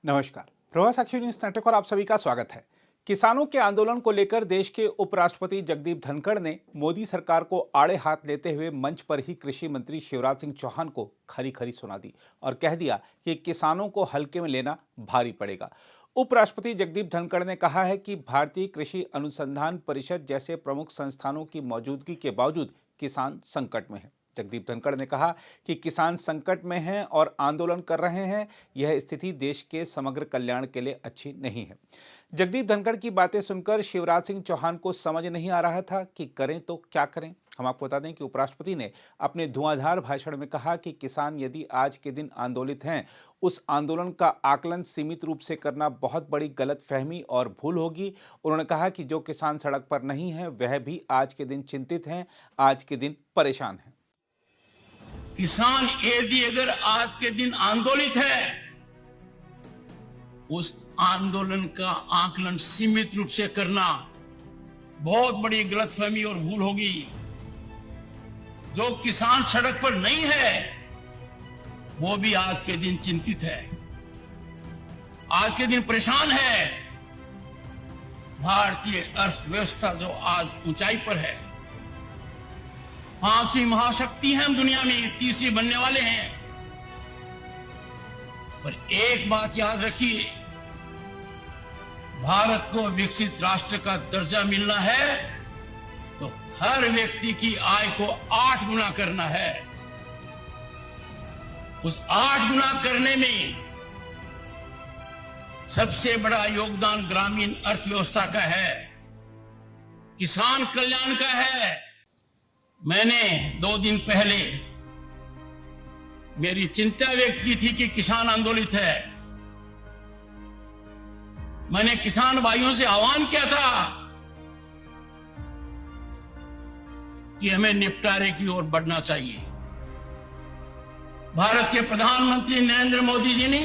नमस्कार। प्रवाह साक्षी news network और आप सभी का स्वागत है। किसानों के आंदोलन को लेकर देश के उपराष्ट्रपति जगदीप धनखड़ ने मोदी सरकार को आड़े हाथ लेते हुए मंच पर ही कृषि मंत्री शिवराज सिंह चौहान को खरी खरी सुना दी और कह दिया कि किसानों को हल्के में लेना भारी पड़ेगा। उपराष्ट्रपति जगदीप धनखड़ ने कहा है कि भारतीय कृषि अनुसंधान परिषद जैसे प्रमुख संस्थानों की मौजूदगी के बावजूद किसान संकट में है। जगदीप धनखड़ ने कहा कि किसान संकट में हैं और आंदोलन कर रहे हैं। यह स्थिति देश के समग्र कल्याण के लिए अच्छी नहीं है। जगदीप धनखड़ की बातें सुनकर शिवराज सिंह चौहान को समझ नहीं आ रहा था कि करें तो क्या करें। हम आपको बता दें कि उपराष्ट्रपति ने अपने धुआंधार भाषण में कहा कि किसान यदि आज के दिन आंदोलित हैं, उस आंदोलन का आकलन सीमित रूप से करना बहुत बड़ी गलतफहमी और भूल होगी। उन्होंने कहा कि जो किसान सड़क पर नहीं है वह भी आज के दिन चिंतित हैं, आज के दिन परेशान हैं। किसान यदि अगर आज के दिन आंदोलित है, उस आंदोलन का आकलन सीमित रूप से करना बहुत बड़ी गलतफहमी और भूल होगी। जो किसान सड़क पर नहीं है वो भी आज के दिन चिंतित है, आज के दिन परेशान है। भारतीय अर्थव्यवस्था जो आज ऊंचाई पर है, 5वीं महाशक्ति है हम दुनिया में, तीसरी बनने वाले हैं। पर एक बात याद रखिए, भारत को विकसित राष्ट्र का दर्जा मिलना है तो हर व्यक्ति की आय को 8 गुना करना है। उस 8 गुना करने में सबसे बड़ा योगदान ग्रामीण अर्थव्यवस्था का है, किसान कल्याण का है। मैंने 2 दिन पहले मेरी चिंता व्यक्त की थी कि किसान आंदोलित है। मैंने किसान भाइयों से आह्वान किया था कि हमें निपटारे की ओर बढ़ना चाहिए। भारत के प्रधानमंत्री नरेंद्र मोदी जी ने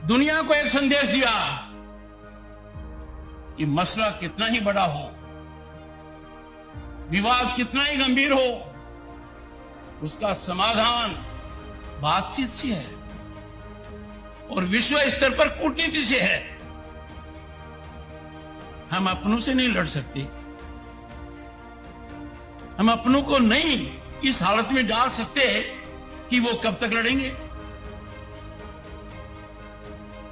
दुनिया को एक संदेश दिया कि मसला कितना ही बड़ा हो, विवाद कितना ही गंभीर हो, उसका समाधान बातचीत से है और विश्व स्तर पर कूटनीति से है। हम अपनों से नहीं लड़ सकते, हम अपनों को नहीं इस हालत में डाल सकते कि वो कब तक लड़ेंगे।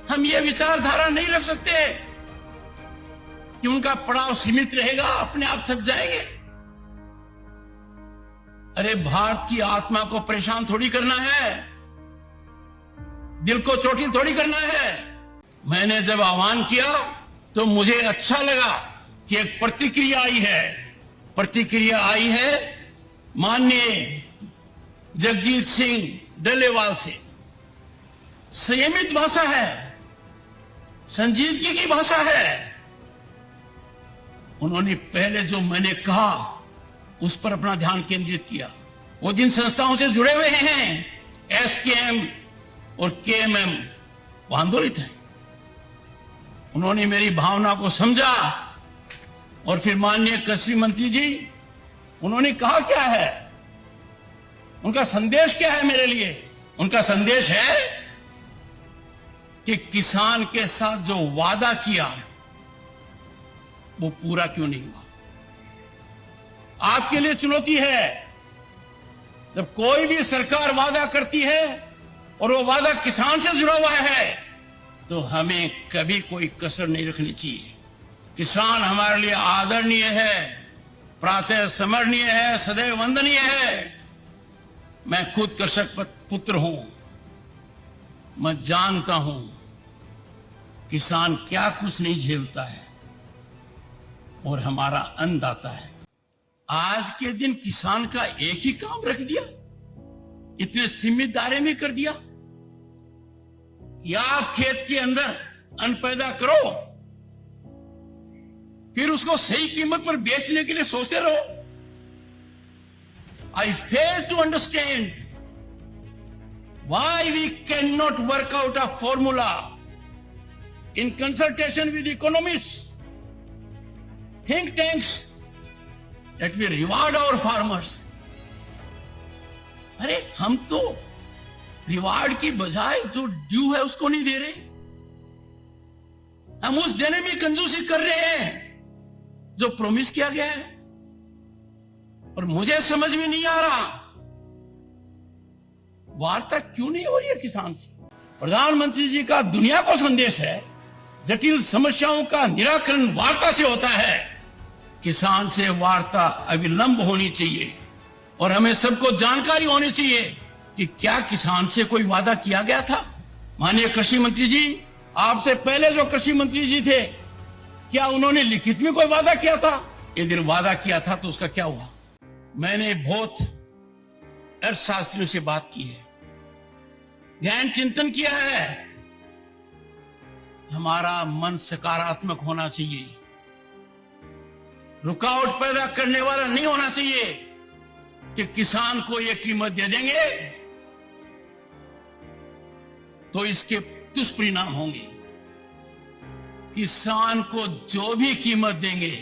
हम ये विचारधारा नहीं रख सकते कि उनका पड़ाव सीमित रहेगा, अपने आप थक जाएंगे। अरे भारत की आत्मा को परेशान थोड़ी करना है, दिल को चोटिल थोड़ी करना है। मैंने जब आह्वान किया तो मुझे अच्छा लगा कि एक प्रतिक्रिया आई है माननीय जगजीत सिंह डल्लेवाल से। संयमित भाषा है, संजीदगी की भाषा है। उन्होंने पहले जो मैंने कहा उस पर अपना ध्यान केंद्रित किया। वो जिन संस्थाओं से जुड़े हुए हैं, एसकेएम और केएमएम, वो आंदोलित हैं। उन्होंने मेरी भावना को समझा और फिर माननीय कृषि मंत्री जी, उन्होंने कहा क्या है, उनका संदेश क्या है मेरे लिए। उनका संदेश है कि किसान के साथ जो वादा किया वो पूरा क्यों नहीं हुआ। आपके लिए चुनौती है, जब कोई भी सरकार वादा करती है और वो वादा किसान से जुड़ा हुआ है तो हमें कभी कोई कसर नहीं रखनी चाहिए। किसान हमारे लिए आदरणीय है, प्रातः स्मरणीय है, सदैव वंदनीय है। मैं खुद कृषक पुत्र हूं, मैं जानता हूं किसान क्या कुछ नहीं झेलता है और हमारा अन्नदाता है। आज के दिन किसान का एक ही काम रख दिया, इतने सीमित दायरे में कर दिया। या आप खेत के अंदर अन्न पैदा करो, फिर उसको सही कीमत पर बेचने के लिए सोचते रहो। I fail to understand why we can not work out a formula in consultation with economist, think tanks that we reward our farmers। अरे हम तो रिवार्ड की बजाय जो ड्यू है उसको नहीं दे रहे। हम उस देने में कंजूसी कर रहे हैं जो प्रॉमिस किया गया है। और मुझे समझ में नहीं आ रहा वार्ता क्यों नहीं हो रही है किसान से। प्रधानमंत्री जी का दुनिया को संदेश है, जटिल समस्याओं का निराकरण वार्ता से होता है। किसान से वार्ता अविलंब होनी चाहिए और हमें सबको जानकारी होनी चाहिए कि क्या किसान से कोई वादा किया गया था। माननीय कृषि मंत्री जी, आपसे पहले जो कृषि मंत्री जी थे, क्या उन्होंने लिखित में कोई वादा किया था? यदि वादा किया था तो उसका क्या हुआ? मैंने बहुत अर्थशास्त्रियों से बात की है, गहन चिंतन किया है। हमारा मन सकारात्मक होना चाहिए, रुकावट पैदा करने वाला नहीं होना चाहिए कि किसान को यह कीमत दे देंगे तो इसके दुष्परिणाम होंगे। किसान को जो भी कीमत देंगे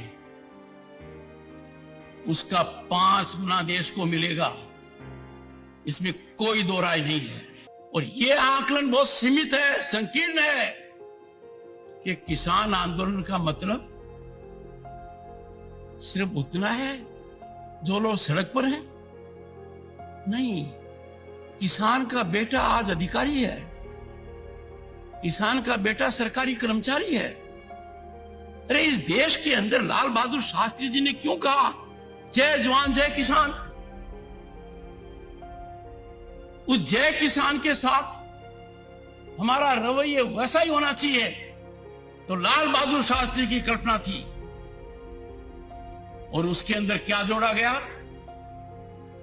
उसका 5 गुना देश को मिलेगा, इसमें कोई दो राय नहीं है। और यह आकलन बहुत सीमित है, संकीर्ण है कि किसान आंदोलन का मतलब सिर्फ उतना है जो लोग सड़क पर हैं। नहीं, किसान का बेटा आज अधिकारी है, किसान का बेटा सरकारी कर्मचारी है। अरे इस देश के अंदर लाल बहादुर शास्त्री जी ने क्यों कहा जय जवान जय किसान? उस जय किसान के साथ हमारा रवैया वैसा ही होना चाहिए तो लाल बहादुर शास्त्री की कल्पना थी। और उसके अंदर क्या जोड़ा गया?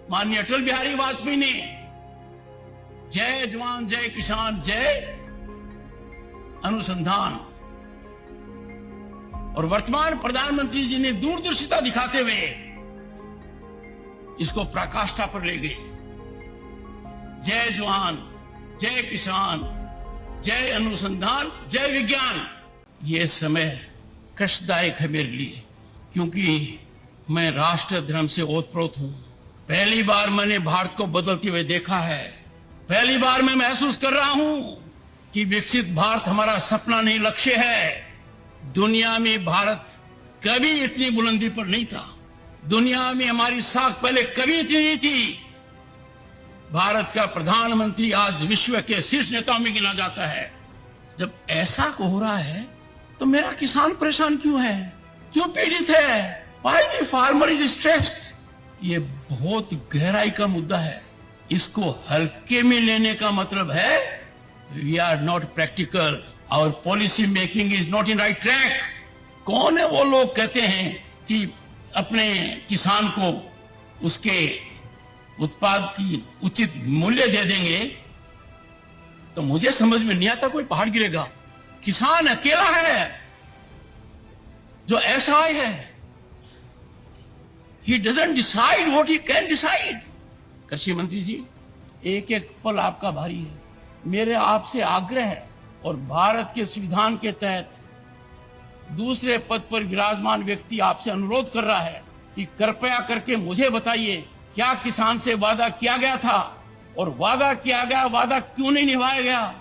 माननीय अटल बिहारी वाजपेयी ने जय जवान जय किसान जय अनुसंधान, और वर्तमान प्रधानमंत्री जी ने दूरदर्शिता दिखाते हुए इसको पराकाष्ठा पर ले गए। जय जवान जय किसान जय अनुसंधान जय विज्ञान। यह समय कष्टदायक है मेरे लिए, क्योंकि मैं राष्ट्र धर्म से ओतप्रोत हूं। पहली बार मैंने भारत को बदलते हुए देखा है। पहली बार मैं महसूस कर रहा हूं कि विकसित भारत हमारा सपना नहीं, लक्ष्य है। दुनिया में भारत कभी इतनी बुलंदी पर नहीं था। दुनिया में हमारी साख पहले कभी इतनी नहीं थी। भारत का प्रधानमंत्री आज विश्व के शीर्ष नेताओं में गिना जाता है। जब ऐसा हो रहा है तो मेरा किसान परेशान क्यों है, क्यों पीड़ित है? Why the farmer is stressed? ये बहुत गहराई का मुद्दा है। इसको हल्के में लेने का मतलब है we are not practical, our policy making is not in right track. कौन है वो लोग कहते हैं कि अपने किसान को उसके उत्पाद की उचित मूल्य दे देंगे? तो मुझे समझ में नहीं आता कोई पहाड़ गिरेगा। किसान अकेला है जो ऐसा है, he doesn't decide what he can decide। कृषि मंत्री जी, एक एक पल आपका भारी है। मेरे आपसे आग्रह है और भारत के संविधान के तहत दूसरे पद पर विराजमान व्यक्ति आपसे अनुरोध कर रहा है कि कृपया करके मुझे बताइए क्या किसान से वादा किया गया था, और वादा किया गया वादा क्यों नहीं निभाया गया,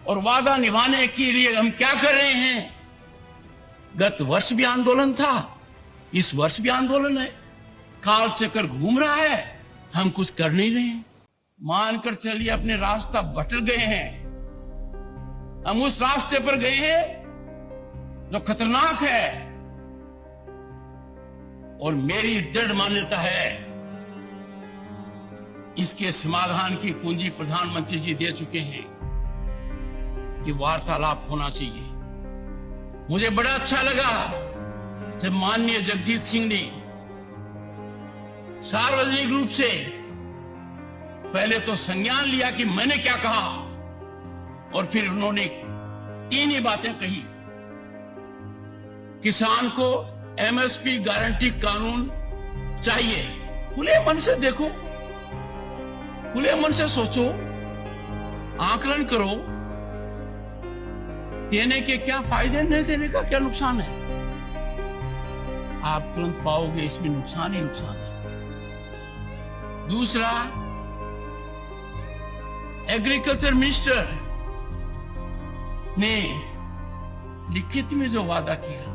और वादा निभाने के लिए हम क्या कर रहे हैं। गत वर्ष भी आंदोलन था, इस वर्ष भी आंदोलन है। काल चक्कर घूम रहा है, हम कुछ कर नहीं रहे हैं। मानकर चलिए अपने रास्ता भटक गए हैं, हम उस रास्ते पर गए हैं जो खतरनाक है। और मेरी दृढ़ मान्यता है इसके समाधान की कुंजी प्रधानमंत्री जी दे चुके हैं कि वार्तालाप होना चाहिए। मुझे बड़ा अच्छा लगा जब माननीय जगजीत सिंह ने सार्वजनिक रूप से पहले तो संज्ञान लिया कि मैंने क्या कहा, और फिर उन्होंने तीन ही बातें कही। किसान को एमएसपी गारंटी कानून चाहिए। खुले मन से देखो, खुले मन से सोचो, आकलन करो, देने के क्या फायदे, नहीं देने का क्या नुकसान है। आप तुरंत पाओगे इसमें नुकसान ही नुकसान है। दूसरा, एग्रीकल्चर मिनिस्टर ने लिखित में जो वादा किया।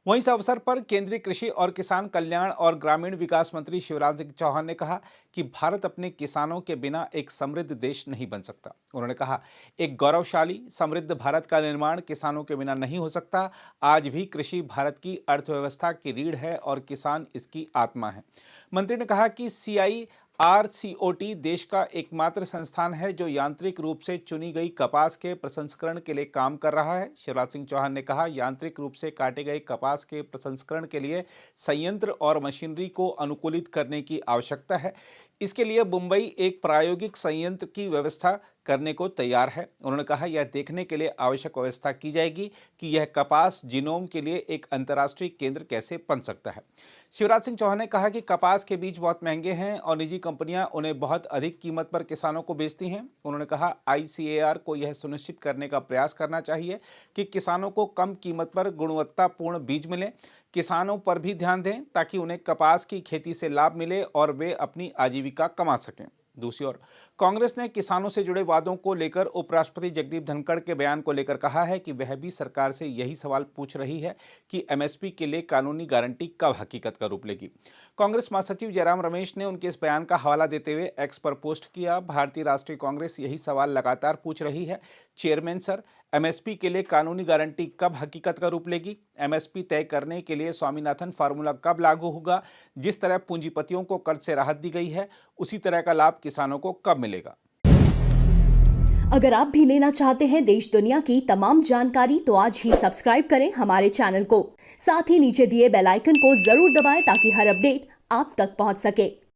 वहीं इस अवसर पर केंद्रीय कृषि और किसान कल्याण और ग्रामीण विकास मंत्री शिवराज सिंह चौहान ने कहा कि भारत अपने किसानों के बिना एक समृद्ध देश नहीं बन सकता। उन्होंने कहा, एक गौरवशाली समृद्ध भारत का निर्माण किसानों के बिना नहीं हो सकता। आज भी कृषि भारत की अर्थव्यवस्था की रीढ़ है और किसान इसकी आत्मा है। मंत्री ने कहा कि CIRCOT देश का एकमात्र संस्थान है जो यांत्रिक रूप से चुनी गई कपास के प्रसंस्करण के लिए काम कर रहा है। शिवराज सिंह चौहान ने कहा, यांत्रिक रूप से काटे गए कपास के प्रसंस्करण के लिए संयंत्र और मशीनरी को अनुकूलित करने की आवश्यकता है। इसके लिए मुंबई एक प्रायोगिक संयंत्र की व्यवस्था करने को तैयार है। उन्होंने कहा, यह देखने के लिए आवश्यक व्यवस्था की जाएगी कि यह कपास जीनोम के लिए एक अंतर्राष्ट्रीय केंद्र कैसे बन सकता है। शिवराज सिंह चौहान ने कहा कि कपास के बीज बहुत महंगे हैं और निजी कंपनियां उन्हें बहुत अधिक कीमत पर किसानों को बेचती हैं। उन्होंने कहा, ICAR को यह सुनिश्चित करने का प्रयास करना चाहिए कि किसानों को कम कीमत पर गुणवत्तापूर्ण बीज मिले। किसानों पर भी ध्यान दें ताकि उन्हें कपास की खेती से लाभ मिले और वे अपनी आजीविका कमा सकें। दूसरी ओर कांग्रेस ने किसानों से जुड़े वादों को लेकर उपराष्ट्रपति जगदीप धनखड़ के बयान को लेकर कहा है कि वह भी सरकार से यही सवाल पूछ रही है कि MSP के लिए कानूनी गारंटी कब हकीकत का रूप लेगी। कांग्रेस महासचिव जयराम रमेश ने उनके इस बयान का हवाला देते हुए एक्स पर पोस्ट किया, भारतीय राष्ट्रीय कांग्रेस यही सवाल लगातार पूछ रही है। चेयरमैन सर, MSP के लिए कानूनी गारंटी कब हकीकत का रूप लेगी? MSP तय करने के लिए स्वामीनाथन फार्मूला कब लागू होगा? जिस तरह पूंजीपतियों को कर्ज से राहत दी गई है, उसी तरह का लाभ किसानों को कब मिलेगा? अगर आप भी लेना चाहते हैं देश दुनिया की तमाम जानकारी तो आज ही सब्सक्राइब करें हमारे चैनल को। साथ ही नीचे दिए बेल आइकन को जरूर दबाएं ताकि हर अपडेट आप तक पहुंच सके।